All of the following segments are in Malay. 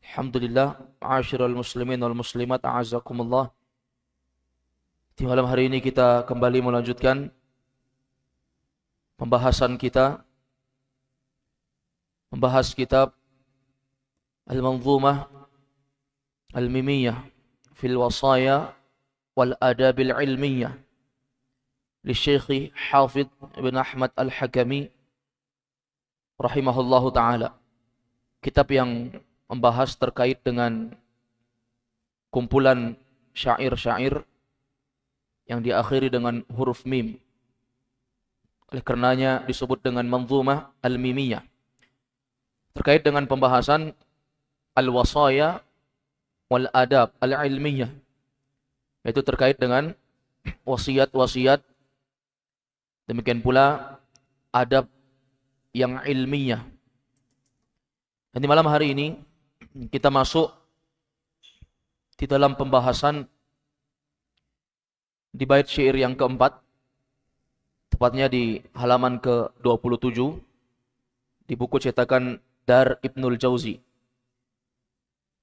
Alhamdulillah, ma'asyiral muslimin wal muslimat, a'azzakumullah. Di malam hari ini kita kembali melanjutkan pembahasan kita, membahas kitab Al-Manzumah Al-Mimiyah fil Wasaya wal Adabil Ilmiyah li Syekh Hafidh bin Ahmad Al-Hakami rahimahullahu ta'ala. Kitab yang membahas terkait dengan kumpulan syair-syair yang diakhiri dengan huruf mim. Oleh karenanya disebut dengan Manzumah Al-Mimiyah. Terkait dengan pembahasan Al-Wasaya wal Adab Al-Ilmiyah, yaitu terkait dengan wasiat-wasiat, demikian pula adab yang ilmiah. Dan di malam hari ini kita masuk di dalam pembahasan di bait syair yang keempat, tepatnya di halaman ke-27 di buku cetakan Dar Ibnul Jauzi.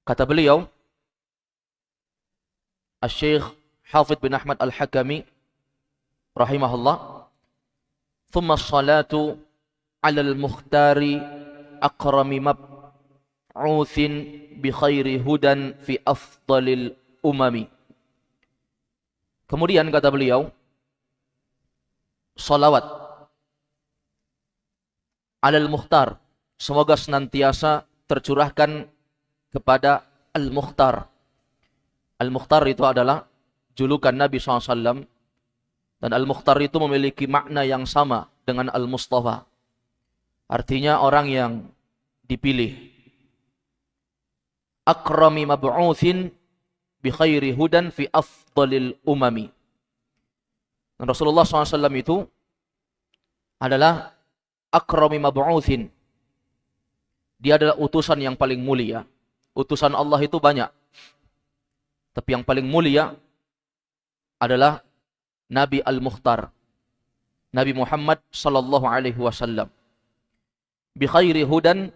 Kata beliau, Asy-Syaikh Hafidh bin Ahmad Al-Hakami rahimahullah, "Tsumma as-salatu 'alal mukhtari akrami mab'utsin bi khairi hudan fi afdalil umami." Kemudian kata beliau, salawat 'alal mukhtar, semoga senantiasa tercurahkan kepada Al-Mukhtar. Al-Mukhtar itu adalah julukan Nabi SAW, dan Al-Mukhtar itu memiliki makna yang sama dengan Al-Mustafa. Artinya orang yang dipilih. Akrami mab'utsin bi khairi hudan fi afdalil umami. Dan Rasulullah SAW itu adalah akrami mab'utsin. Dia adalah utusan yang paling mulia. Utusan Allah itu banyak, tapi yang paling mulia adalah Nabi Al-Mukhtar, Nabi Muhammad sallallahu alaihi wasallam. Bi khairi hudan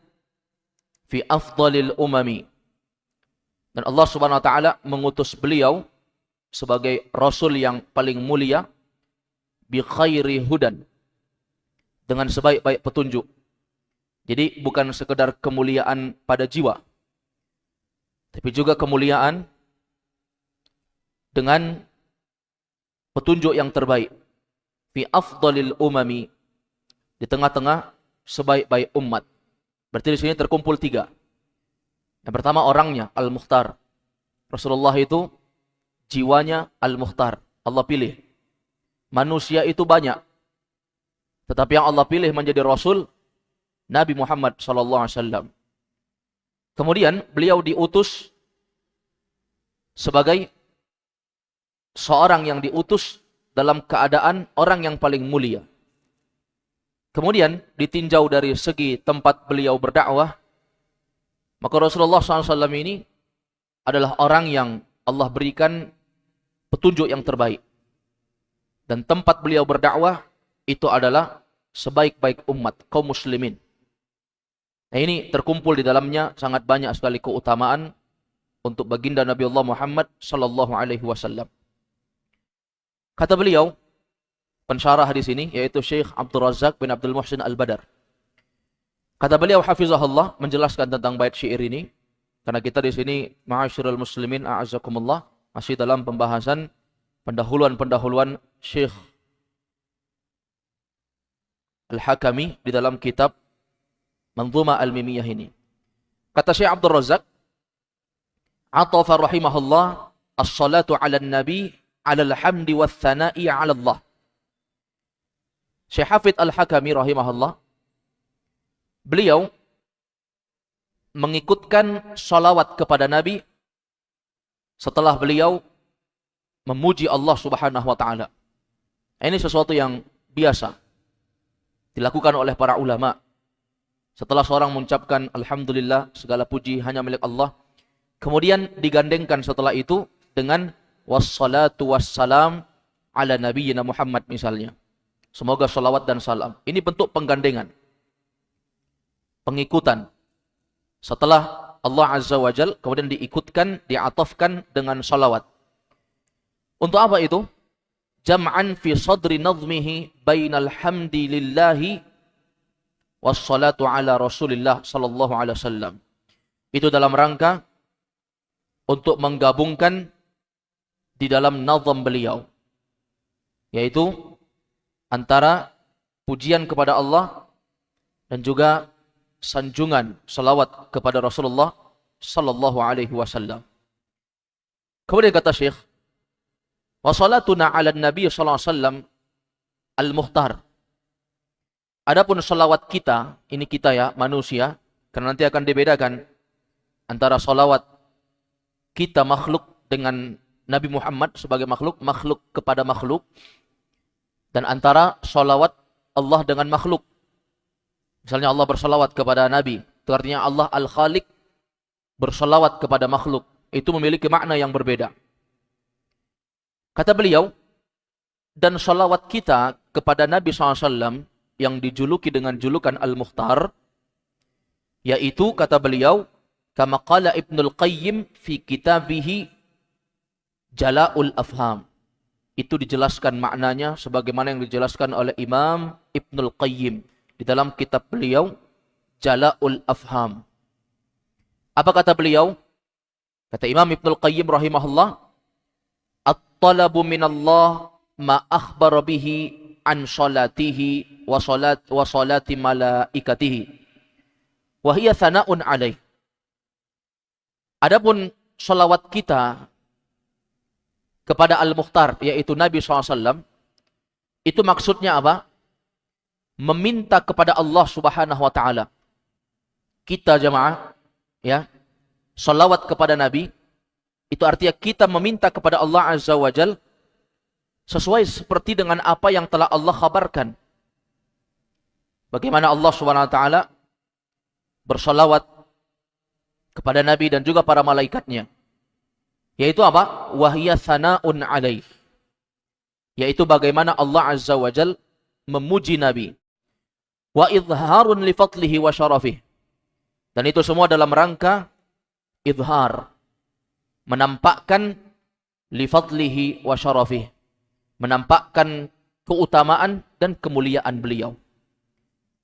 fi afdalil umami. Dan Allah Subhanahu wa taala mengutus beliau sebagai rasul yang paling mulia, bi khairi hudan, dengan sebaik-baik petunjuk. Jadi bukan sekedar kemuliaan pada jiwa, tapi juga kemuliaan dengan petunjuk yang terbaik. Fi afdalil umami, di tengah-tengah sebaik-baik umat. Berarti di sini terkumpul tiga. Yang pertama orangnya, Al-Mukhtar. Rasulullah itu jiwanya Al-Mukhtar, Allah pilih. Manusia itu banyak, tetapi yang Allah pilih menjadi Rasul, Nabi Muhammad SAW. Kemudian beliau diutus sebagai seorang yang diutus dalam keadaan orang yang paling mulia. Kemudian ditinjau dari segi tempat beliau berdakwah, maka Rasulullah SAW ini adalah orang yang Allah berikan petunjuk yang terbaik. Dan tempat beliau berdakwah itu adalah sebaik-baik umat, kaum muslimin. Nah, ini terkumpul di dalamnya sangat banyak sekali keutamaan untuk baginda Nabi Allah Muhammad sallallahu alaihi wasallam. Kata beliau, pensyarah hadis ini yaitu Syekh Abdul Razak bin Abdul Muhsin Al-Badar. Kata beliau hafizahullah menjelaskan tentang bait syair ini, karena kita di sini ma'asyiral muslimin a'azzakumullah masih dalam pembahasan pendahuluan-pendahuluan Syekh Al-Hakami di dalam kitab Manzumah Al-Mimiyah ini. Kata Syekh Abdul Razak, atafa rahimahullah as-salatu 'ala nabi 'ala al-hamdi wath-thana'i 'ala Allah. Syekh Hafidh Al-Hakami rahimahullah, beliau mengikutkan salawat kepada Nabi setelah beliau memuji Allah Subhanahu wa taala. Ini sesuatu yang biasa dilakukan oleh para ulama. Setelah seorang mengucapkan alhamdulillah, segala puji hanya milik Allah, kemudian digandengkan setelah itu dengan wassalatu wassalam ala nabiyyina Muhammad misalnya. Semoga salawat dan salam. Ini bentuk penggandengan, pengikutan. Setelah Allah Azza wa Jal, kemudian diikutkan, diatofkan dengan salawat. Untuk apa itu? Jam'an fi sadri nazmihi bainal hamdi lillahi wassalatu ala rasulillah sallallahu alaihi wasallam. Itu dalam rangka untuk menggabungkan di dalam nazam beliau, yaitu antara pujian kepada Allah dan juga sanjungan salawat kepada Rasulullah sallallahu alaihi wasallam. Kemudian kata Syekh, wa salatuna ala nabi sallallahu alaihi wasallam al-mukhtar. Adapun salawat kita, ini kita ya, manusia, karena nanti akan dibedakan antara salawat kita makhluk dengan Nabi Muhammad sebagai makhluk, makhluk kepada makhluk, dan antara salawat Allah dengan makhluk. Misalnya Allah bersalawat kepada Nabi, itu artinya Allah Al-Khaliq bersalawat kepada makhluk. Itu memiliki makna yang berbeda. Kata beliau, dan salawat kita kepada Nabi SAW yang dijuluki dengan julukan Al-Mukhtar, yaitu kata beliau, kama qala Ibnul Qayyim fi kitabihi Jala'ul Afham. Itu dijelaskan maknanya sebagaimana yang dijelaskan oleh Imam Ibnul Qayyim di dalam kitab beliau Jala'ul Afham. Apa kata beliau? Kata Imam Ibnul Qayyim rahimahullah, at-talabu minallah ma akhbara bihi an salatihi wa salati malaikatihi wa hiya thana'un alaih. Adapun salawat kita kepada Al-Mukhtar, yaitu Nabi SAW, itu maksudnya apa? Meminta kepada Allah Subhanahu wa Ta'ala. Kita jamaah, ya, salawat kepada Nabi, itu artinya kita meminta kepada Allah Azza wa Jal sesuai seperti dengan apa yang telah Allah kabarkan. Bagaimana Allah Subhanahu wa Ta'ala bersalawat kepada Nabi dan juga para malaikatnya. Yaitu apa? Wahiyya thana'un alaih. Yaitu bagaimana Allah Azza wa Jal memuji Nabi. Wa idharun li fadlihi wa syarafih. Dan itu semua dalam rangka idhar. Menampakkan li fadlihi wa syarafih. Menampakkan keutamaan dan kemuliaan beliau.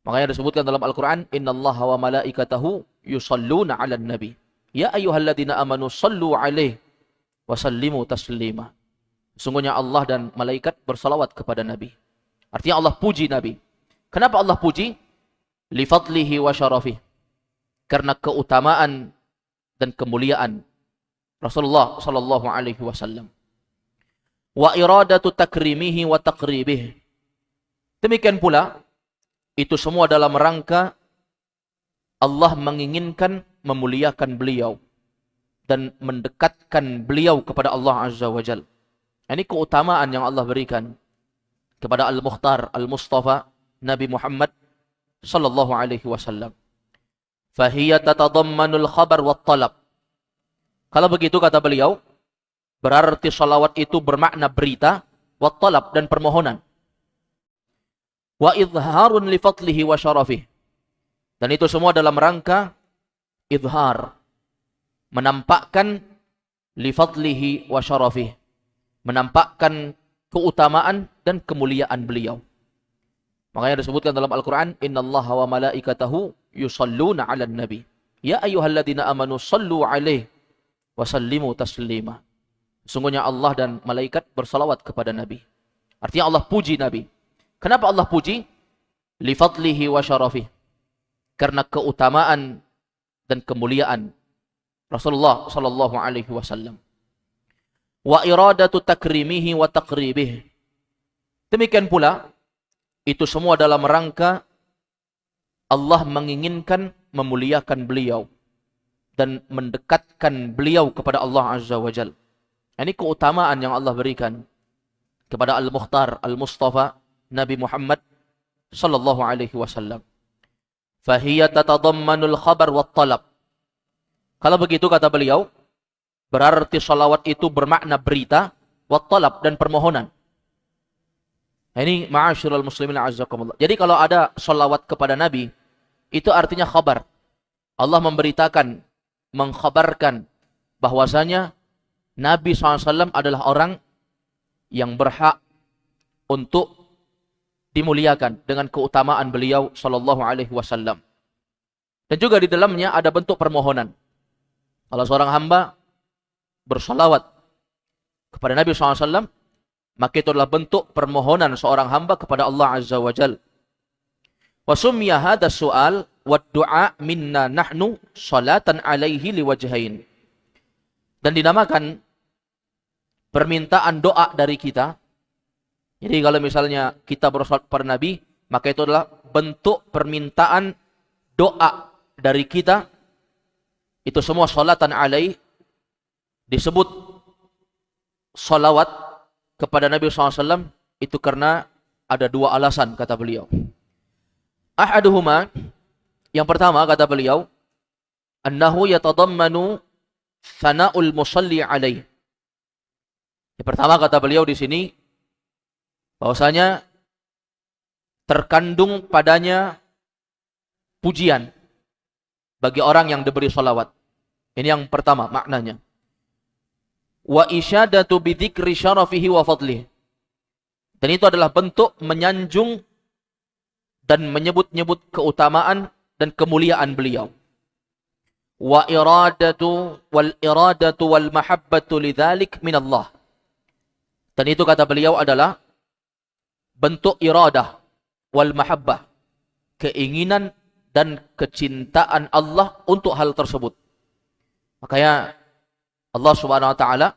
Makanya disebutkan dalam Al-Quran, innallaha wa malaikatahu yusalluna 'alan nabi. Ya ayyuhalladzina amanu sallu 'alaihi wasallimu taslima. Sungguhnya Allah dan malaikat bersalawat kepada Nabi. Artinya Allah puji Nabi. Kenapa Allah puji? Li fadlihi wa syarafih. Karena keutamaan dan kemuliaan Rasulullah sallallahu alaihi wasallam. Wa iradatu takrimihi wa taqribih. Demikian pula itu semua dalam rangka Allah menginginkan memuliakan beliau dan mendekatkan beliau kepada Allah Azza wa Jal. Ini keutamaan yang Allah berikan kepada Al-Mukhtar, Al-Mustafa, Nabi Muhammad sallallahu alaihi wasallam. Fahiyya tatadammanul khabar wat talab. Kalau begitu kata beliau, berarti salawat itu bermakna berita, wat talab dan permohonan. Wa idharun li fadlihi wa syarafih. Dan itu semua dalam rangka idhar, menampakkan li fadlihi wa syarafih, menampakkan keutamaan dan kemuliaan beliau. Makanya disebutkan dalam Al-Quran, innallaha wa malaikatahu yusalluna 'alan nabi. Ya ayyuhalladzina amanu sallu 'alaihi wa sallimu taslima. Sungguhnya Allah dan malaikat bersalawat kepada Nabi. Artinya Allah puji Nabi. Kenapa Allah puji? Li fadlihi wa syarafih. Karena keutamaan dan kemuliaan Rasulullah sallallahu alaihi wasallam. Wa iradatu takrimihi wa taqribih. Demikian pula itu semua dalam rangka Allah menginginkan memuliakan beliau dan mendekatkan beliau kepada Allah Azza wa Jal. Ini keutamaan yang Allah berikan kepada Al-Mukhtar, Al-Mustafa, Nabi Muhammad sallallahu alaihi wasallam. Fahiyya tatadammanul khabar wat talab. Kalau begitu kata beliau, berarti salawat itu bermakna berita, wat talab dan permohonan. Ini ma'asyiral muslimin azzakumullah. Jadi kalau ada salawat kepada Nabi, itu artinya khabar. Allah memberitakan mengkhabarkan bahwasanya Nabi SAW adalah orang yang berhak untuk dimuliakan dengan keutamaan beliau sallallahu alaihi wasallam. Dan juga di dalamnya ada bentuk permohonan. Kalau seorang hamba bersalawat kepada Nabi SAW, maka itu adalah bentuk permohonan seorang hamba kepada Allah Azza wa Jal. Wa summiya hadha su'al wa du'a minna nahnu salatan alaihi liwajhain. Dan dinamakan permintaan doa dari kita. Jadi kalau misalnya kita bersolat kepada Nabi, maka itu adalah bentuk permintaan doa dari kita. Itu semua salatan alaih, disebut salawat kepada Nabi SAW, itu karena ada dua alasan, kata beliau. Ahaduhuma, yang pertama kata beliau, annahu yatadammanu thana'ul musalli alaih. Yang pertama kata beliau di sini, bahwasanya terkandung padanya pujian bagi orang yang diberi salawat. Ini yang pertama maknanya. Wa isyadatu bidzikri syarafihi wa fadlihi. Dan itu adalah bentuk menyanjung dan menyebut-nyebut keutamaan dan kemuliaan beliau. Wa iradatu wal mahabbatu lidzalik min Allah. Dan itu kata beliau adalah bentuk iradah wal mahabbah, keinginan dan kecintaan Allah untuk hal tersebut. Makanya Allah Subhanahu wa taala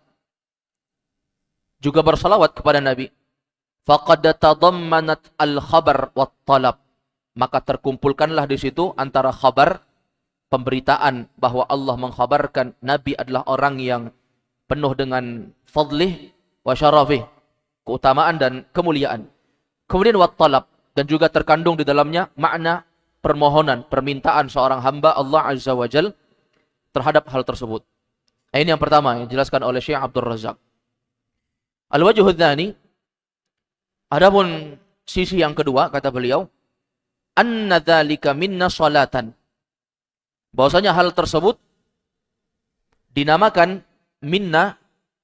juga bersalawat kepada Nabi. Faqad tadammanat al-khabar wat talab. Maka terkumpulkanlah di situ antara khabar, pemberitaan bahwa Allah mengkhabarkan Nabi adalah orang yang penuh dengan fadlih wa syarafih, keutamaan dan kemuliaan. Kemudian wat talab, dan juga terkandung di dalamnya makna permohonan, permintaan seorang hamba Allah Azza wa Jal terhadap hal tersebut. Ini yang pertama yang dijelaskan oleh Syekh Abdul Razak. Al-wajhu tsani, adapun sisi yang kedua kata beliau, anna dzalika minna salatan. Bahwasanya hal tersebut dinamakan minna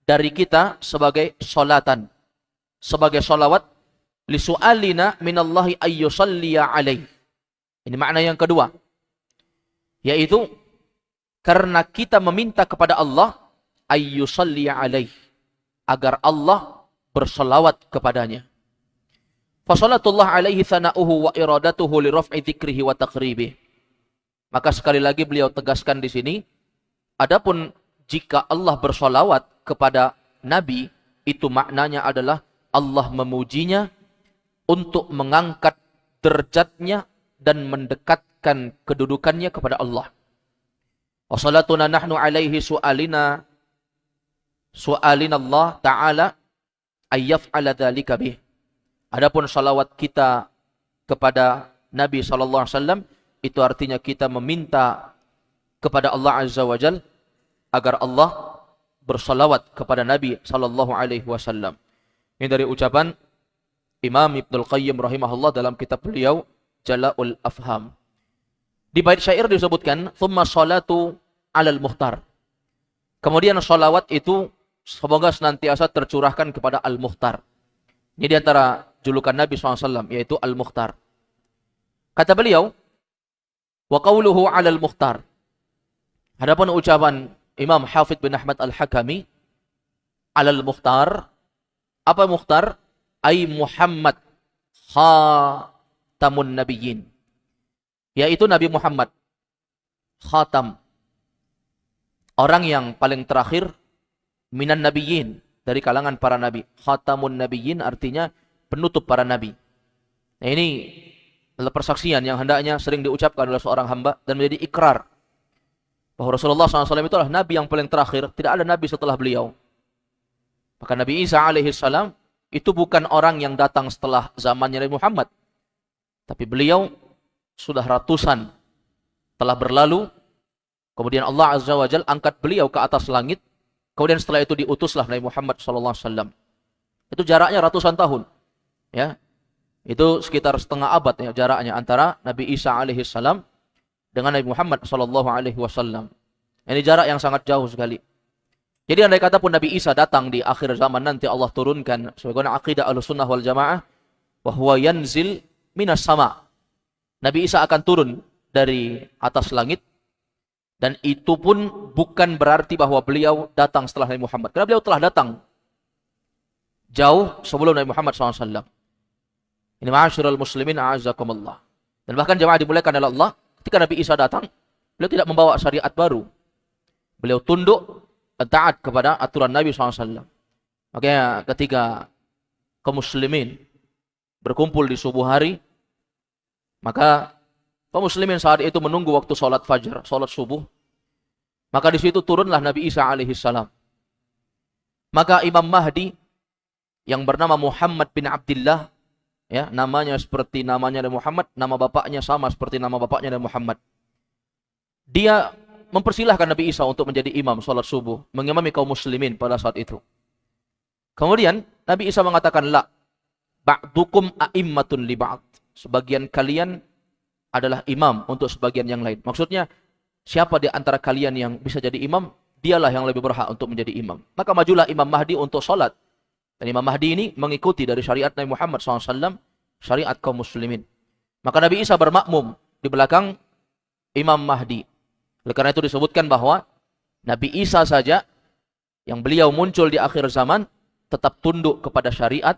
dari kita sebagai salatan, sebagai salawat li su'alina minallahi ayyusalliya alaih. Ini makna yang kedua, yaitu karena kita meminta kepada Allah ayyusalliya alaih, agar Allah bersalawat kepadanya. Fasalatullah alaihi thana'uhu wa iradatuhu li raf'i dzikrihi wa taqribih. Maka sekali lagi beliau tegaskan di sini, adapun jika Allah bersalawat kepada Nabi, itu maknanya adalah Allah memujinya untuk mengangkat derajatnya dan mendekatkan kedudukannya kepada Allah. Wa salatuna nahnu alaihi su'alina Allah ta'ala ayyaf'ala dzalika bih. Adapun salawat kita kepada Nabi SAW, itu artinya kita meminta kepada Allah Azza wa Jal agar Allah bersalawat kepada Nabi SAW. Ini dari ucapan Imam Ibnul Qayyim rahimahullah dalam kitab beliau Jala'ul Afham. Di bait syair disebutkan thumma salatu 'alal mukhtar. Kemudian salawat itu semoga senantiasa tercurahkan kepada Al-Mukhtar. Ini di antara julukan Nabi SAW, yaitu Al-Mukhtar. Kata beliau, wa qawluhu 'alal mukhtar. Adapun ucapan Imam Hafidh bin Ahmad Al-Hakami, 'alal mukhtar, apa mukhtar? Ay Muhammad khatamun nabiyyin, yaitu Nabi Muhammad, khatam, orang yang paling terakhir, minan nabiyyin, dari kalangan para nabi. Khatamun nabiyyin artinya penutup para nabi. Nah, ini adalah persaksian yang hendaknya sering diucapkan oleh seorang hamba dan menjadi ikrar bahwa Rasulullah SAW itu adalah nabi yang paling terakhir, tidak ada nabi setelah beliau. Maka Nabi Isa alaihissalam itu bukan orang yang datang setelah zamannya Nabi Muhammad, tapi beliau sudah ratusan telah berlalu. Kemudian Allah Azza wa Jalla angkat beliau ke atas langit. Kemudian setelah itu diutuslah Nabi Muhammad SAW. Itu jaraknya ratusan tahun, ya. Itu sekitar setengah abad ya jaraknya antara Nabi Isa alaihissalam dengan Nabi Muhammad SAW. Ini jarak yang sangat jauh sekali. Jadi andai kata pun Nabi Isa datang di akhir zaman nanti, Allah turunkan sebagaimana akidah Ahlussunnah wal Jamaah, wa huwa yanzil minas sama. Nabi Isa akan turun dari atas langit, dan itu pun bukan berarti bahwa beliau datang setelah Nabi Muhammad. Karena beliau telah datang jauh sebelum Nabi Muhammad SAW. Ini ma'asyiral muslimin a'azakumullah. Dan bahkan jemaah dimuliakan oleh Allah, ketika Nabi Isa datang, beliau tidak membawa syariat baru. Beliau tunduk dan taat kepada aturan Nabi SAW. Makanya ketika kaum muslimin berkumpul di subuh hari, maka kaum muslimin saat itu menunggu waktu sholat fajar, sholat subuh. Maka di situ turunlah Nabi Isa alaihissalam. Maka Imam Mahdi yang bernama Muhammad bin Abdullah, ya, namanya seperti namanya Nabi Muhammad, nama bapaknya sama seperti nama bapaknya Nabi Muhammad. Dia mempersilahkan Nabi Isa untuk menjadi imam sholat subuh, mengimami kaum muslimin pada saat itu. Kemudian Nabi Isa mengatakan, la, ba'dukum a'immatun li ba'd. Sebagian kalian adalah imam untuk sebagian yang lain. Maksudnya, siapa di antara kalian yang bisa jadi imam, dialah yang lebih berhak untuk menjadi imam. Maka majulah Imam Mahdi untuk sholat. Dan Imam Mahdi ini mengikuti dari syariat Nabi Muhammad SAW, syariat kaum muslimin. Maka Nabi Isa bermakmum di belakang Imam Mahdi. Oleh karena itu disebutkan bahwa Nabi Isa saja yang beliau muncul di akhir zaman tetap tunduk kepada syariat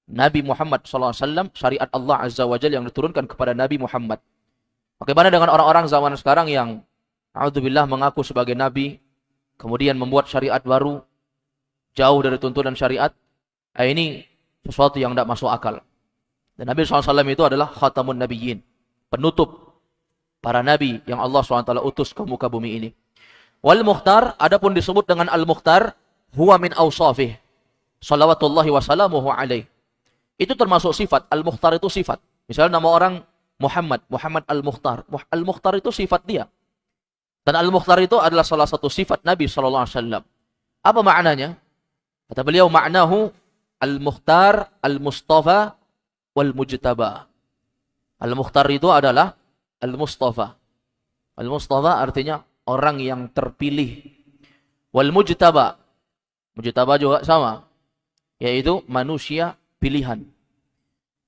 Nabi Muhammad SAW, syariat Allah Azza wa Jalla yang diturunkan kepada Nabi Muhammad. Bagaimana dengan orang-orang zaman sekarang yang a'udzubillah mengaku sebagai Nabi, kemudian membuat syariat baru, jauh dari tuntunan syariat? Ini sesuatu yang tidak masuk akal. Dan Nabi SAW itu adalah khatamun nabiyyin, penutup para nabi yang Allah SWT utus ke muka bumi ini. Wal Mukhtar, adapun disebut dengan Al-Mukhtar, huwa min awsafih, salawatullahi wassalamuhu alaih. Itu termasuk sifat. Al-Mukhtar itu sifat. Misalnya nama orang Muhammad, Muhammad Al-Mukhtar. Al-Mukhtar itu sifat dia. Dan Al-Mukhtar itu adalah salah satu sifat Nabi SAW. Apa maknanya? Kata beliau, maknahu Al-Mukhtar, Al-Mustafa, Wal-Mujtaba. Al-Mukhtar itu adalah Al-Mustafa. Al-Mustafa artinya orang yang terpilih. Wal-Mujtaba. Mujtaba juga sama, yaitu manusia pilihan.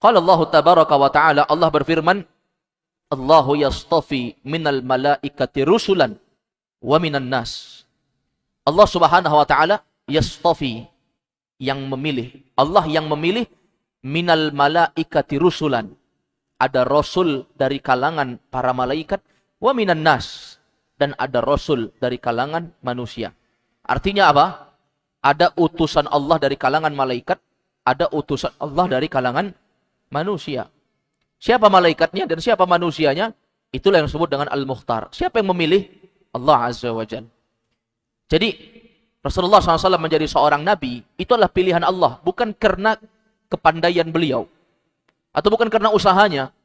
Qala Allah tabaraka wa ta'ala, Allah berfirman, Allahu yastafi minal malaikati rusulan wa minan nas. Allah Subhanahu wa ta'ala yastafi, yang memilih. Allah yang memilih minal malaikati rusulan. Ada rasul dari kalangan para malaikat, wa minan nas, dan ada rasul dari kalangan manusia. Artinya apa? Ada utusan Allah dari kalangan malaikat, ada utusan Allah dari kalangan manusia. Siapa malaikatnya dan siapa manusianya? Itulah yang disebut dengan Al-Mukhtar. Siapa yang memilih? Allah Azza wa Jalla. Jadi Rasulullah SAW menjadi seorang nabi, itu adalah pilihan Allah, bukan karena kepandaian beliau, atau bukan karena usahanya.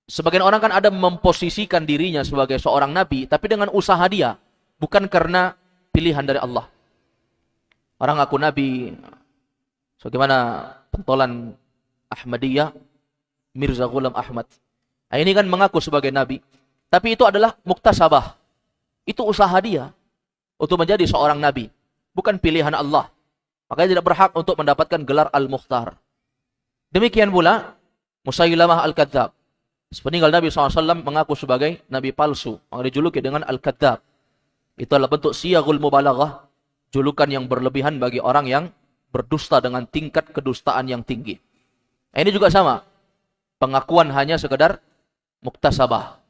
Sebagian orang kan ada memposisikan dirinya sebagai seorang nabi, tapi dengan usaha dia, bukan karena pilihan dari Allah. Orang ngaku nabi, sebagaimana pentolan Ahmadiyah, Mirza Ghulam Ahmad. Nah, ini kan mengaku sebagai nabi, tapi itu adalah muktasabah. Itu usaha dia untuk menjadi seorang nabi, bukan pilihan Allah. Makanya tidak berhak untuk mendapatkan gelar Al-Mukhtar. Demikian pula Musailamah Al-Kadzab. Sepeninggal Nabi SAW mengaku sebagai nabi palsu, maka dijuluki dengan Al-Kadzab. Itu adalah bentuk siyagul mubalaghah, julukan yang berlebihan bagi orang yang berdusta dengan tingkat kedustaan yang tinggi. Nah, ini juga sama. Pengakuan hanya sekedar muktasabah.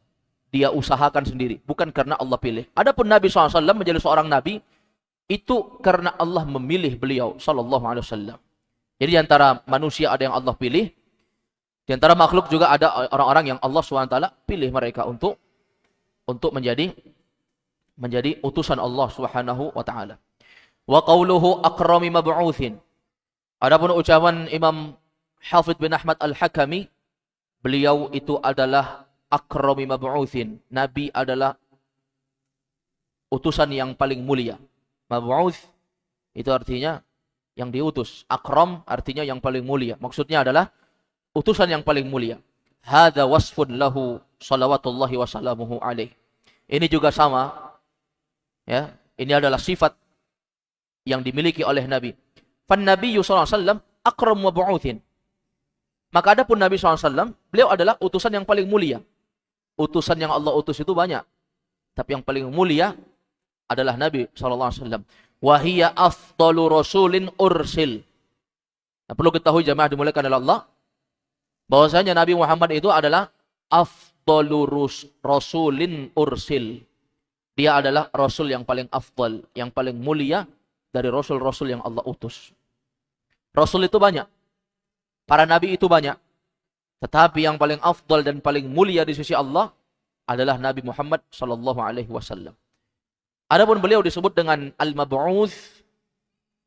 Dia usahakan sendiri, bukan karena Allah pilih. Adapun Nabi SAW menjadi seorang nabi, itu karena Allah memilih beliau SAW. Jadi di antara manusia ada yang Allah pilih, di antara makhluk juga ada orang-orang yang Allah SWT pilih mereka untuk menjadi utusan Allah Subhanahu wa taala. Wa qauluhu akrami mab'utsin. Adapun ucapan Imam Hafidz bin Ahmad Al-Hakami, beliau itu adalah akrami mab'utsin. Nabi adalah utusan yang paling mulia. Mab'uts itu artinya yang diutus. Akram artinya yang paling mulia. Maksudnya adalah utusan yang paling mulia. Hadza wasfun lahu salawatullahi wa salamuhu alaih. Ini juga sama Ya, ini adalah sifat yang dimiliki oleh Nabi. Fan Nabiyyu sallallahu alaihi wasallam akram wa bu'utsin. Maka adapun Nabi SAW, beliau adalah utusan yang paling mulia. Utusan yang Allah utus itu banyak. Tapi yang paling mulia adalah Nabi SAW. Wahiyya afdalu rasulin ursil. Nah, perlu ketahui jamaah dimuliakan oleh Allah, bahwasanya Nabi Muhammad itu adalah afdalu rasulin ursil. Dia adalah Rasul yang paling afdal, yang paling mulia dari Rasul-Rasul yang Allah utus. Rasul itu banyak. Para Nabi itu banyak. Tetapi yang paling afdal dan paling mulia di sisi Allah adalah Nabi Muhammad SAW. Adapun beliau disebut dengan Al-Mab'uts,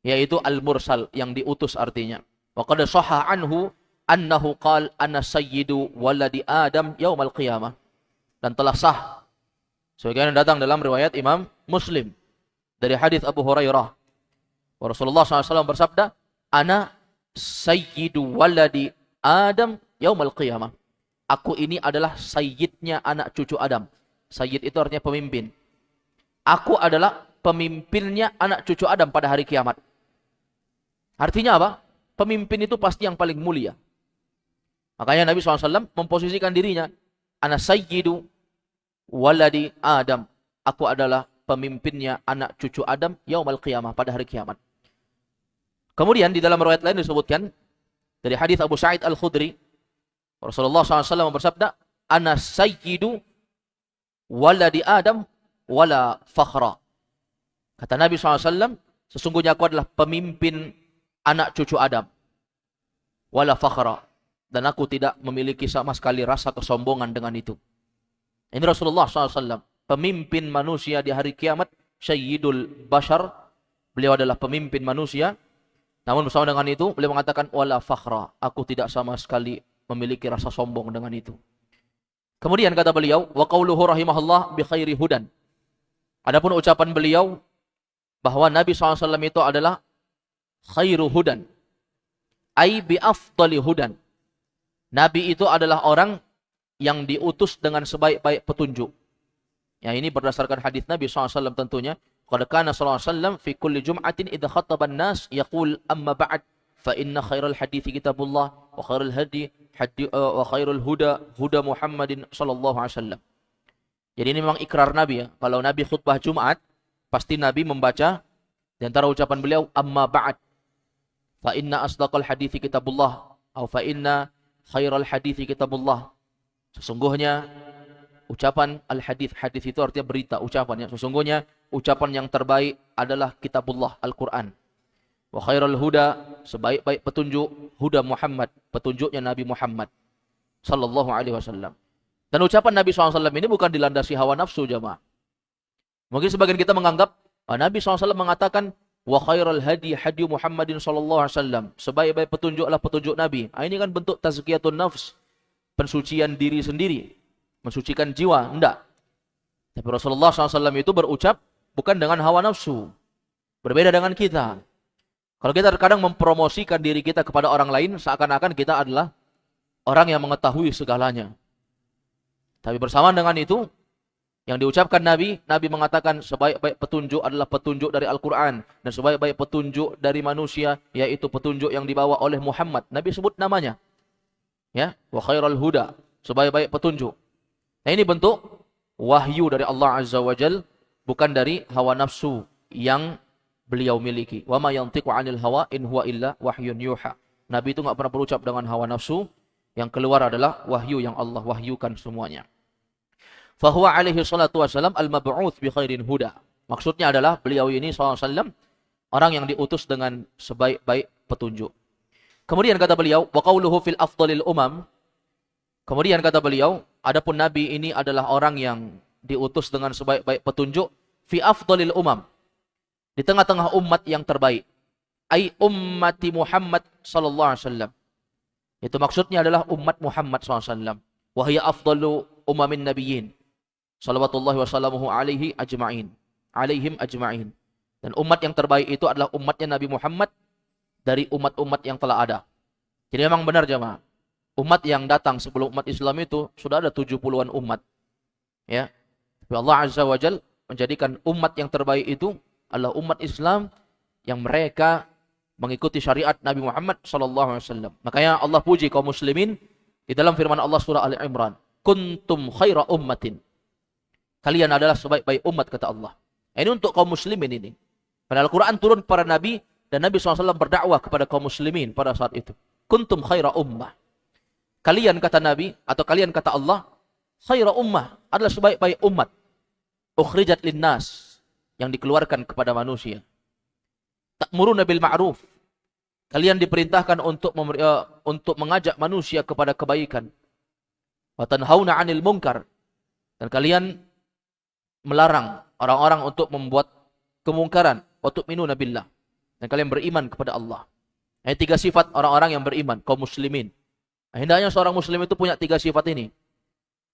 yaitu Al-Mursal, yang diutus artinya. Wa qad shahha anhu annahu qala ana sayyidu waladi Adam yaumal qiyamah. Dan telah sah sebagaimana datang dalam riwayat Imam Muslim dari hadis Abu Hurairah. Rasulullah SAW bersabda, ana sayyidu waladi Adam yaumal qiyamah. Aku ini adalah sayyidnya anak cucu Adam. Sayyid itu artinya pemimpin. Aku adalah pemimpinnya anak cucu Adam pada hari kiamat. Artinya apa? Pemimpin itu pasti yang paling mulia. Makanya Nabi SAW memposisikan dirinya, ana sayyidu waladi Adam. Aku adalah pemimpinnya anak cucu Adam yaumal qiyamah, pada hari kiamat. Kemudian di dalam riwayat lain disebutkan dari hadis Abu Sa'id Al-Khudri, Rasulullah SAW bersabda, ana sayyidu waladi Adam wala fakhra. Kata Nabi SAW, sesungguhnya aku adalah pemimpin anak cucu Adam, wala fakhra, dan aku tidak memiliki sama sekali rasa kesombongan dengan itu. Ini Rasulullah SAW, pemimpin manusia di hari kiamat, sayyidul bashar. Beliau adalah pemimpin manusia. Namun bersama dengan itu, beliau mengatakan, wala fakhra, aku tidak sama sekali memiliki rasa sombong dengan itu. Kemudian kata beliau, wa qauluhu rahimahullah bi khairi hudan. Adapun ucapan beliau bahwa Nabi SAW itu adalah khairu hudan, ai bi afdali hudan. Nabi itu adalah orang yang diutus dengan sebaik-baik petunjuk. Ya, ini berdasarkan hadis Nabi SAW tentunya. Qad kana sallallahu alaihi wasallam fi kulli jum'atin idza khattaba an-nas yaqul amma ba'd fa inna khairal hadithi kitabullah wa khairal hadi wa khairul huda Muhammadin sallallahu alaihi wasallam. Jadi ini memang ikrar Nabi ya. Kalau Nabi khutbah Jumat, pasti Nabi membaca di antara ucapan beliau amma ba'd fa inna asdaqal hadithi kitabullah atau fa inna khairal hadithi kitabullah. Sesungguhnya ucapan al-hadith, hadith itu artinya berita, ucapan ya. Sesungguhnya ucapan yang terbaik adalah kitabullah, Al-Quran. Wa khairul huda, sebaik-baik petunjuk, huda Muhammad, petunjuknya Nabi Muhammad sallallahu alaihi wasallam. Dan ucapan Nabi SAW ini bukan dilandasi hawa nafsu jamaah. Mungkin sebagian kita menganggap Nabi SAW mengatakan wa khairul hadi hadi Muhammadin sallallahu alaihi wasallam, sebaik-baik petunjuklah petunjuk Nabi. Ini kan bentuk tazkiyatun nafs, pensucian diri sendiri, mensucikan jiwa. Enggak. Tapi Rasulullah SAW itu berucap bukan dengan hawa nafsu. Berbeda dengan kita. Kalau kita terkadang mempromosikan diri kita kepada orang lain, seakan-akan kita adalah orang yang mengetahui segalanya. Tapi bersamaan dengan itu, yang diucapkan Nabi mengatakan sebaik-baik petunjuk adalah petunjuk dari Al-Quran. Dan sebaik-baik petunjuk dari manusia, yaitu petunjuk yang dibawa oleh Muhammad. Nabi sebut namanya. Ya, wa khairul huda, sebaik-baik petunjuk. Nah, ini bentuk wahyu dari Allah Azza wa Jal, bukan dari hawa nafsu yang beliau miliki. Wa ma yantiqu 'anil hawa in huwa illa wahyun yuha. Nabi itu enggak pernah berucap dengan hawa nafsu, yang keluar adalah wahyu yang Allah wahyukan semuanya. Fa huwa alaihi salatu wasalam al-mab'uts bi khairin huda. Maksudnya adalah beliau ini SAW orang yang diutus dengan sebaik-baik petunjuk. Kemudian kata beliau, wa qauluhu fil afdalil umam. Kemudian kata beliau, adapun Nabi ini adalah orang yang diutus dengan sebaik-baik petunjuk fi afdalil umam, di tengah-tengah umat yang terbaik, ai ummati Muhammad sallallahu alaihi wasallam. Itu maksudnya adalah umat Muhammad sallallahu alaihi wasallam. Wa hiya afdalu umamin nabiyyin sallallahu wasallamuhu alaihi ajma'in, alaihim ajma'in. Dan umat yang terbaik itu adalah umatnya Nabi Muhammad dari umat-umat yang telah ada. Jadi memang benar jemaah, umat yang datang sebelum umat Islam itu sudah ada 70-an umat. Ya. Tapi Allah Azza wa Jal menjadikan umat yang terbaik itu adalah umat Islam yang mereka mengikuti syariat Nabi Muhammad SAW. Makanya Allah puji kaum muslimin di dalam firman Allah surah Ali Imran. Kuntum khaira ummatin. Kalian adalah sebaik-baik umat, kata Allah. Ini untuk kaum muslimin ini. Padahal Al-Quran turun para nabi dan Nabi SAW berdakwah kepada kaum muslimin pada saat itu. Kuntum khaira ummah. Kalian, kata Nabi, atau kalian kata Allah, khaira ummah adalah sebaik-baik umat. Ukhrijat linnas, yang dikeluarkan kepada manusia. Ta'muruna bil ma'ruf. Kalian diperintahkan untuk mengajak manusia kepada kebaikan. Wa tanhauna 'anil munkar. Dan kalian melarang orang-orang untuk membuat kemungkaran. Wa tu'minuna billah. Dan kalian beriman kepada Allah. Ini 3 sifat orang-orang yang beriman, kaum muslimin. Nah, hendaknya seorang muslim itu punya 3 sifat ini.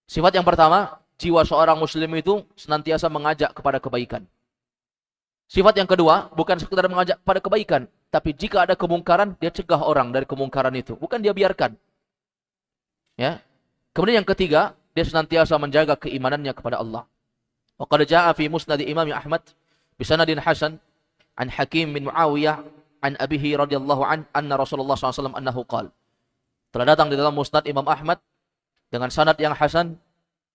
Sifat yang pertama, jiwa seorang muslim itu senantiasa mengajak kepada kebaikan. Sifat yang kedua, bukan sekedar mengajak kepada kebaikan, tapi jika ada kemungkaran, dia cegah orang dari kemungkaran itu, bukan dia biarkan. Ya. Kemudian yang ketiga, dia senantiasa menjaga keimanannya kepada Allah. Wa qad jaa'a fi musnad Imam Ahmad bi sanadin hasan an Hakim bin Muawiyah an abihi radhiyallahu an anna Rasulullah SAW annahu qala. Telah datang di dalam musnad Imam Ahmad dengan sanad yang hasan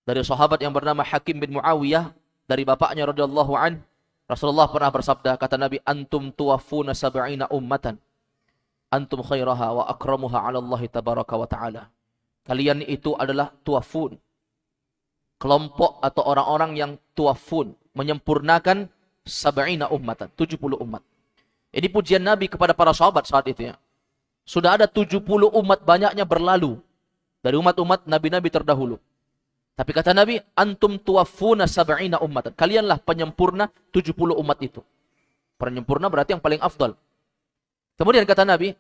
dari sahabat yang bernama Hakim bin Muawiyah dari bapaknya radhiyallahu an, Rasulullah pernah bersabda, kata Nabi, antum tuwaffuna sab'ina ummatan antum khairaha wa akramuha 'ala Allah tabaraka wa ta'ala. Kalian itu adalah tuwafun, kelompok atau orang-orang yang tuwafun, menyempurnakan sab'ina ummatan, 70 umat. Ini pujian Nabi kepada para sahabat saat itu ya. Sudah ada 70 umat banyaknya berlalu dari umat-umat nabi-nabi terdahulu. Tapi kata Nabi, antum tuwaffuna sab'ina ummatan. Kalianlah penyempurna 70 umat itu. Penyempurna berarti yang paling afdal. Kemudian kata Nabi,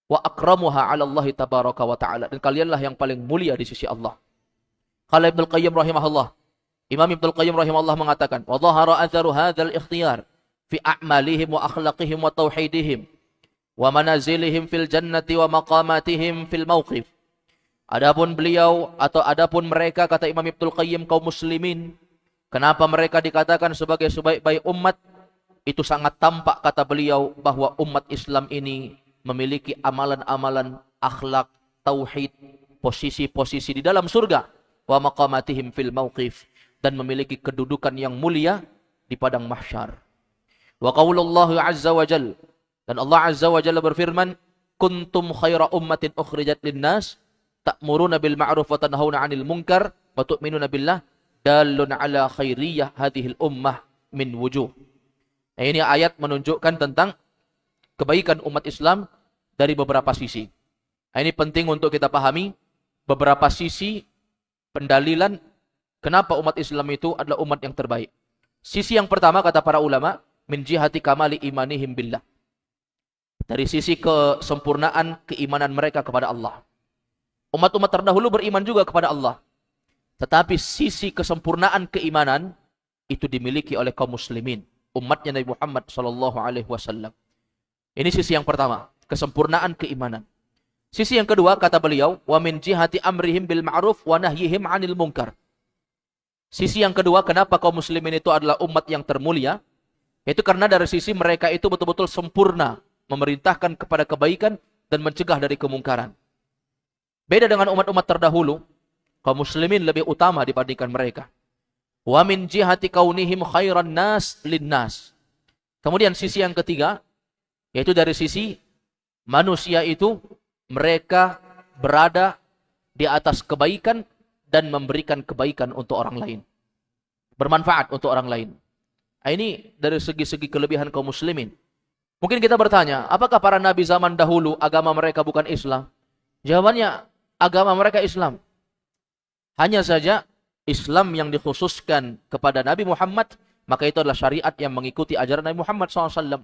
wa akramuha 'ala Allah tabaraka wa ta'ala. Dan kalianlah yang paling mulia di sisi Allah. Qala Ibnu Qayyim rahimahullah. Imam Ibnu Qayyim rahimahullah mengatakan, wa dhahara atharu hadzal ikhtiyar fi a'malihim wa akhlaqihim wa tauhidihim wa manazilihim fil jannati wa maqamatihim fil mauqif. Adapun beliau atau adapun mereka, kata Imam Ibnu Qayyim, kaum muslimin, kenapa mereka dikatakan sebagai sebaik-baik umat? Itu sangat tampak, kata beliau, bahwa umat Islam ini memiliki amalan-amalan, akhlak, tauhid, posisi-posisi di dalam surga, wa maqamatihim fil mauqif, dan memiliki kedudukan yang mulia di padang mahsyar. Wa qaulullah azza wa jalla, dan Allah azza wa jalla berfirman, kuntum khaira ummatin ukhrijat linnas ta'muruna bil ma'ruf wa tanhauna 'anil munkar wa tu'minuna billah dalun 'ala khairiyyah hadhil ummah min wujuh. Nah, ini ayat menunjukkan tentang kebaikan umat Islam dari beberapa sisi. Nah, ini penting untuk kita pahami beberapa sisi pendalilan kenapa umat Islam itu adalah umat yang terbaik. Sisi yang pertama, kata para ulama, min jihati kamali imanihim billah. Dari sisi kesempurnaan keimanan mereka kepada Allah. Umat-umat terdahulu beriman juga kepada Allah. Tetapi sisi kesempurnaan keimanan itu dimiliki oleh kaum muslimin, umatnya Nabi Muhammad SAW. Ini sisi yang pertama, kesempurnaan keimanan. Sisi yang kedua, kata beliau, wa min jihati amrihim bil ma'ruf wa nahyihim 'anil munkar. Sisi yang kedua, kenapa kaum muslimin itu adalah umat yang termulia? Yaitu karena dari sisi mereka itu betul-betul sempurna memerintahkan kepada kebaikan dan mencegah dari kemungkaran. Beda dengan umat-umat terdahulu, kaum muslimin lebih utama dibandingkan mereka. Wa min jihati kaunihim khairan nas linnas. Kemudian sisi yang ketiga, yaitu dari sisi manusia itu mereka berada di atas kebaikan dan memberikan kebaikan untuk orang lain. Bermanfaat untuk orang lain. Nah, ini dari segi-segi kelebihan kaum muslimin. Mungkin kita bertanya, apakah para nabi zaman dahulu agama mereka bukan Islam? Jawabannya, agama mereka Islam. Hanya saja Islam yang dikhususkan kepada Nabi Muhammad, maka itu adalah syariat yang mengikuti ajaran Nabi Muhammad SAW.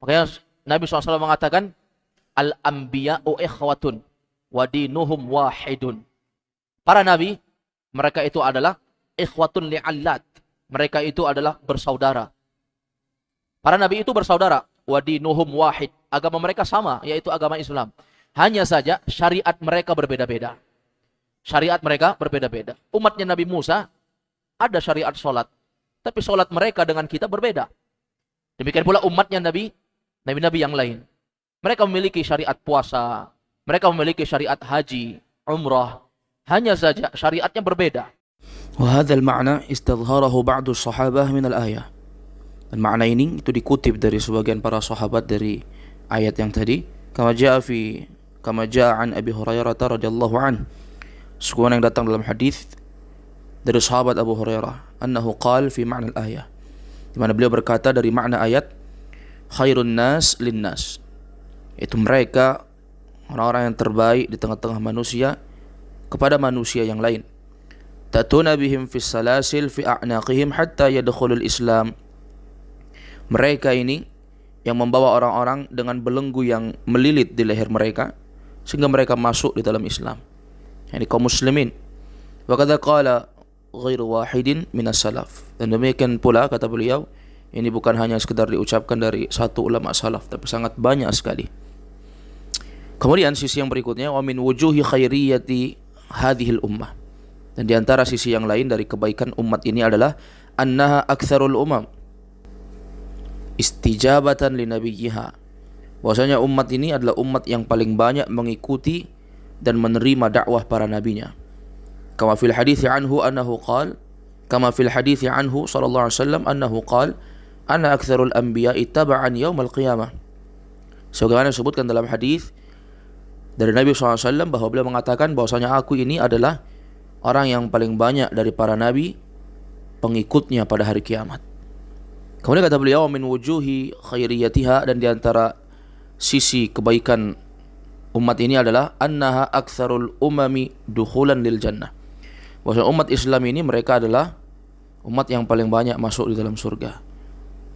Makanya Nabi SAW mengatakan, al-anbiya'u ikhwatun wa dinuhum wahidun. Para nabi, mereka itu adalah ikhwatun li'allat. Mereka itu adalah bersaudara. Para nabi itu bersaudara. Wa dinuhum wahid. Agama mereka sama, yaitu agama Islam. Hanya saja syariat mereka berbeda-beda. Syariat mereka berbeda-beda. Umatnya Nabi Musa ada syariat sholat. Tapi sholat mereka dengan kita berbeda. Demikian pula umatnya Nabi-Nabi yang lain. Mereka memiliki syariat puasa, mereka memiliki syariat haji, umrah. Hanya saja syariatnya berbeda. وهذا المعنى استظهره بعض الصحابة من الآية. Dan makna ini itu dikutip dari sebagian para sahabat dari ayat yang tadi. Kama jaa an Abi Hurairah radhiyallahu an. Sebagaimana yang datang dalam hadis dari sahabat Abu Hurairah, annahu qala fi ma'na al-ayah. Di mana beliau berkata dari makna ayat, khairun nas linnas. Itu mereka orang-orang yang terbaik di tengah-tengah manusia kepada manusia yang lain. Tatuna bihim fis salasil fi a'naqihim hatta yadkhulul Islam. Mereka ini yang membawa orang-orang dengan belenggu yang melilit di leher mereka sehingga mereka masuk di dalam Islam. Yani kaum muslimin. Wa kadza qala ghairu wahidin minas salaf. Dan demikian pula kata beliau, ini bukan hanya sekedar diucapkan dari satu ulama salaf, tapi sangat banyak sekali. Kemudian sisi yang berikutnya, wa min wujuhi khairiyati hadhil ummah. Dan di antara sisi yang lain dari kebaikan umat ini adalah annaha aktsarul umam istijabatan li nabiyha. Bahwasanya umat ini adalah umat yang paling banyak mengikuti dan menerima dakwah para nabinya. Kama fil hadits anhu annahu qala, kama fil hadits anhu sallallahu alaihi wasallam annahu qala, ana aktsarul anbiya'i tab'an yaumil qiyamah. Sebagaimana disebutkan dalam hadis dari Nabi SAW bahwa beliau mengatakan bahwasanya aku ini adalah orang yang paling banyak dari para nabi pengikutnya pada hari kiamat. Kemudian kata beliau, min wujuhi khairiyatiha, dan diantara sisi kebaikan umat ini adalah annaha aktsarul umami dukhulan lil jannah. Bahwa umat Islam ini mereka adalah umat yang paling banyak masuk di dalam surga.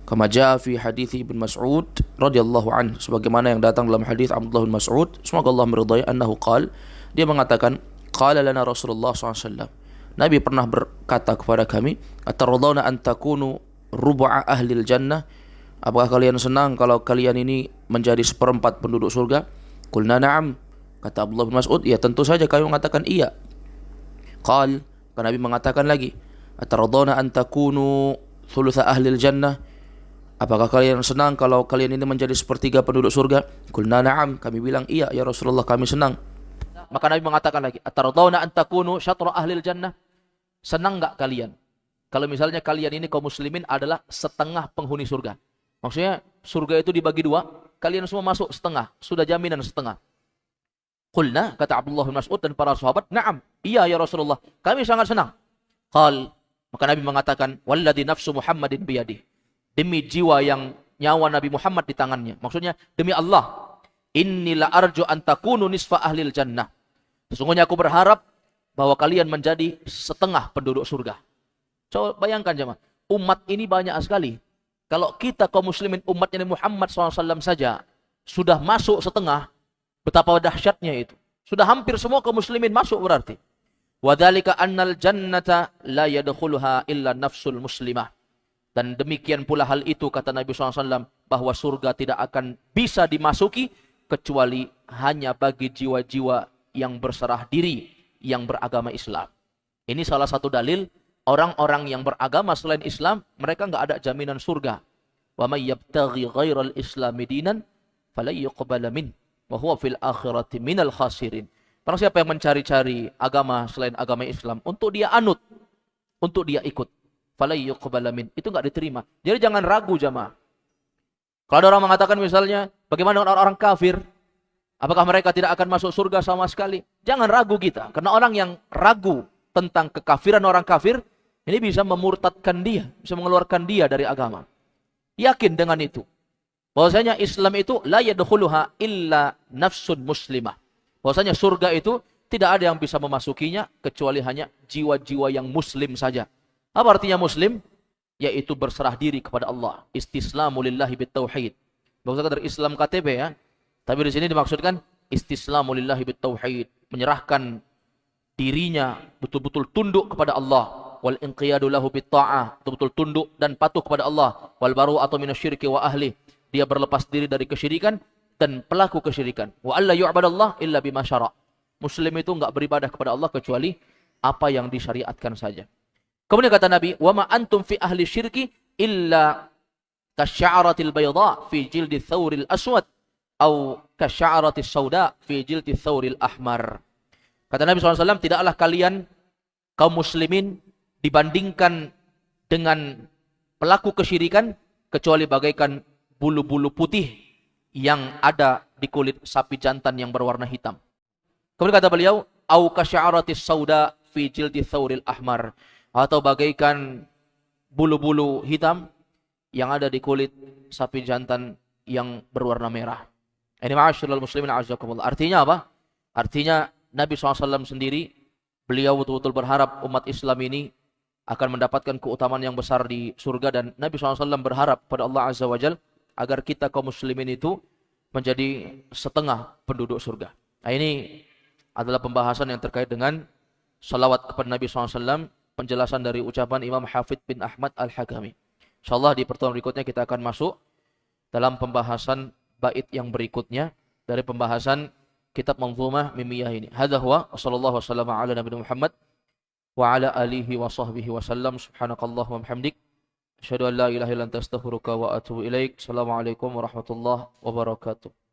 Kama jaa fi hadits Ibn Mas'ud radhiyallahu anhu, sebagaimana yang datang dalam hadis Abdullah bin Mas'ud, semoga Allah meridai, annahu qala, dia mengatakan, qala lana Rasulullah SAW, Nabi pernah berkata kepada kami, atarudawna an takunu rubu'a ahlil jannah, apakah kalian senang kalau kalian ini menjadi seperempat penduduk surga? Qulna na'am, kata Abdullah bin Mas'ud, ya tentu saja kami mengatakan iya. Qal, Nabi mengatakan lagi, ataradawna an takunu thulutha ahlil jannah, apakah kalian senang kalau kalian ini menjadi sepertiga penduduk surga? Qulna na'am, kami bilang iya ya Rasulullah, kami senang. Maka Nabi mengatakan lagi, ataradawna an takunu syatra ahlil jannah, senang enggak kalian kalau misalnya kalian ini kaum muslimin adalah setengah penghuni surga? Maksudnya surga itu dibagi dua, kalian semua masuk setengah, sudah jaminan setengah. Qulna, kata Abdullah bin Mas'ud dan para sahabat, na'am, iya ya Rasulullah, kami sangat senang. Qal, maka Nabi mengatakan, walladzi nafsu Muhammadin biyadih, demi jiwa yang nyawa Nabi Muhammad di tangannya. Maksudnya demi Allah, inni la arju an takunu nisfa ahlil jannah, sesungguhnya aku berharap bahwa kalian menjadi setengah penduduk surga. Coba bayangkan jemaah, umat ini banyak sekali. Kalau kita kaum muslimin umatnya Muhammad SAW saja sudah masuk setengah, betapa dahsyatnya itu. Sudah hampir semua kaum muslimin masuk berarti. Wadzalika annal jannata la yadkhuluha illa nafsul muslimah. Dan demikian pula hal itu kata Nabi SAW, bahwa surga tidak akan bisa dimasuki kecuali hanya bagi jiwa-jiwa yang berserah diri, yang beragama Islam. Ini salah satu dalil orang-orang yang beragama selain Islam, mereka enggak ada jaminan surga. Wa may yabtaghi ghairal islami dinan falay yuqbala min wa huwa fil akhirati minal khasirin. Barang siapa yang mencari-cari agama selain agama Islam untuk dia anut, untuk dia ikut, falay yuqbala min, itu enggak diterima. Jadi jangan ragu jamaah. Kalau ada orang mengatakan misalnya, bagaimana dengan orang-orang kafir? Apakah mereka tidak akan masuk surga sama sekali? Jangan ragu kita, karena orang yang ragu tentang kekafiran orang kafir, ini bisa memurtadkan dia, bisa mengeluarkan dia dari agama. Yakin dengan itu. Bahwasanya Islam itu la yadkhuluha illa nafsun muslimah. Bahwasanya surga itu tidak ada yang bisa memasukinya kecuali hanya jiwa-jiwa yang muslim saja. Apa artinya muslim? Yaitu berserah diri kepada Allah. Istislamu lillahi bitauhid. Bahwasanya dari Islam KTP ya. Tapi di sini dimaksudkan istislamu lillahi bitauhid, menyerahkan dirinya betul-betul tunduk kepada Allah. Wal inqiyadu lahu bitta'ah, betul-betul tunduk dan patuh kepada Allah. Wal baru'atu minasyirki wa ahli, dia berlepas diri dari kesyirikan dan pelaku kesyirikan. Wa alla yu'badallah illa bima syara', muslim itu enggak beribadah kepada Allah kecuali apa yang disyariatkan saja. Kemudian kata Nabi, "Wa ma antum fi ahli syirki illa kasya'ratil bayda fi jildi thawril aswad au kasya'ratis sauda fi jildi thawril ahmar." Kata Nabi SAW, tidaklah kalian kaum muslimin dibandingkan dengan pelaku kesyirikan kecuali bagaikan bulu-bulu putih yang ada di kulit sapi jantan yang berwarna hitam. Kemudian kata beliau, au kasya'ratis sauda fi jildi thawril ahmar, atau bagaikan bulu-bulu hitam yang ada di kulit sapi jantan yang berwarna merah. Ini ma'asyiral muslimin a'azzakumullah. Artinya apa? Artinya Nabi SAW sendiri, beliau betul-betul berharap umat Islam ini akan mendapatkan keutamaan yang besar di surga, dan Nabi SAW berharap pada Allah Azza wa Jal agar kita kaum muslimin itu menjadi setengah penduduk surga. Nah, ini adalah pembahasan yang terkait dengan salawat kepada Nabi SAW, penjelasan dari ucapan Imam Hafidh bin Ahmad Al-Hakami. InsyaAllah di pertemuan berikutnya kita akan masuk dalam pembahasan bait yang berikutnya dari pembahasan kitab Manzumah Mimiyah ini. Hadza huwa sallallahu wasallam ala nabiyina Muhammad wa ala alihi wa sahbihi wasallam. Subhanakallahumma wa bihamdik asyhadu an la ilaha illa anta astaghfiruka wa atubu ilaik. Assalamualaikum warahmatullahi wabarakatuh.